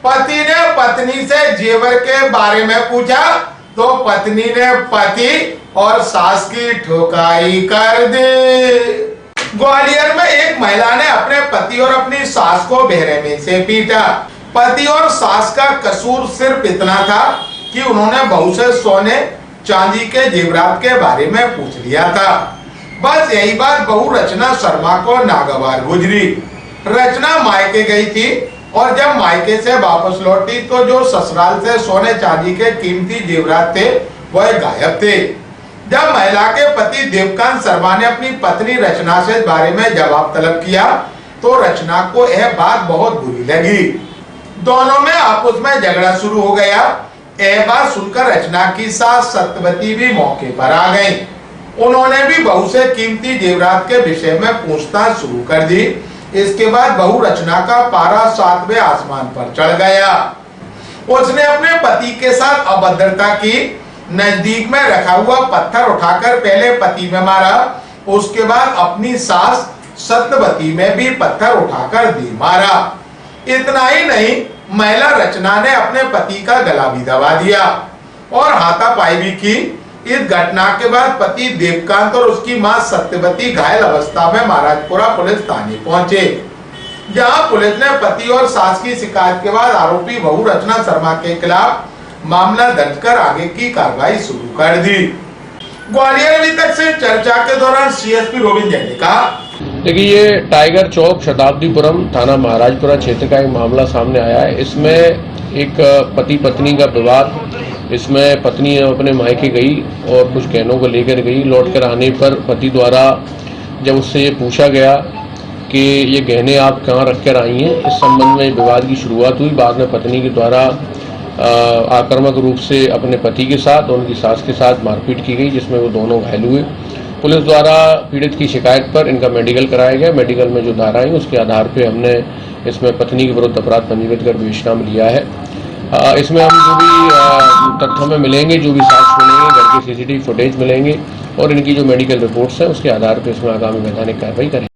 पति ने पत्नी से जेवर के बारे में पूछा तो पत्नी ने पति और सास की ठुकाई कर दी। ग्वालियर में एक महिला ने अपने पति और अपनी सास को बेरहमी से पीटा। पति और सास का कसूर सिर्फ इतना था कि उन्होंने बहू से सोने चांदी के जेवरात के बारे में पूछ लिया था। बस यही बात बहू रचना शर्मा को नागवार गुजरी। रचना मायके गई थी और जब मायके से वापस लौटी तो जो ससुराल से सोने चांदी के कीमती जेवरात थे वह गायब थे। जब महिला के पति देवकांत शर्मा ने अपनी पत्नी रचना से इस बारे में जवाब तलब किया तो रचना को यह बात बहुत बुरी लगी। दोनों में आपस में झगड़ा शुरू हो गया। यह बात सुनकर रचना की सास सत्यवती भी मौके पर आ गई। उन्होंने भी बहू से कीमती जेवरात के विषय में पूछताछ शुरू कर दी। इसके बाद बहू रचना का पारा 7वें आसमान पर चढ़ गया। उसने अपने पति के साथ अभद्रता की। नजदीक में रखा हुआ पत्थर उठाकर पहले पति में मारा, उसके बाद अपनी सास सत्यवती में भी पत्थर उठाकर दे मारा। इतना ही नहीं, महिला रचना ने अपने पति का गला भी दबा दिया और हाथापाई भी की। इस घटना के बाद पति देवकांत और उसकी मां सत्यवती घायल अवस्था में महाराजपुरा पुलिस थाने पहुंचे, जहां पुलिस ने पति और सास की शिकायत के बाद आरोपी बहू रचना शर्मा के खिलाफ मामला दर्ज कर आगे की कार्रवाई शुरू कर दी। ग्वालियर अभी तक से चर्चा के दौरान सीएसपी रोबिन जैन ने कहा, देखिए ये टाइगर चौक शताब्दीपुरम थाना महाराजपुरा क्षेत्र का एक मामला सामने आया है। इसमें एक पति पत्नी का विवाद, इसमें पत्नी अपने मायके गई और कुछ गहनों को लेकर गई। लौट कर आने पर पति द्वारा जब उससे ये पूछा गया कि ये गहने आप कहाँ रख कर आई हैं, इस संबंध में विवाद की शुरुआत हुई। बाद में पत्नी के द्वारा आक्रामक रूप से अपने पति के साथ और उनकी सास के साथ मारपीट की गई, जिसमें वो दोनों घायल हुए। पुलिस द्वारा पीड़ित की शिकायत पर इनका मेडिकल कराया गया। मेडिकल में जो धाराएं उसके आधार पे हमने इसमें पत्नी के विरुद्ध अपराध पंजीकृत कर विवेचना लिया है। इसमें हम जो भी तथ्यों में मिलेंगे, जो भी साक्ष्य मिलेंगे, घर के सीसीटीवी फुटेज मिलेंगे और इनकी जो मेडिकल रिपोर्ट्स हैं उसके आधार पर इसमें आगामी वैधानिक कार्रवाई करेंगे।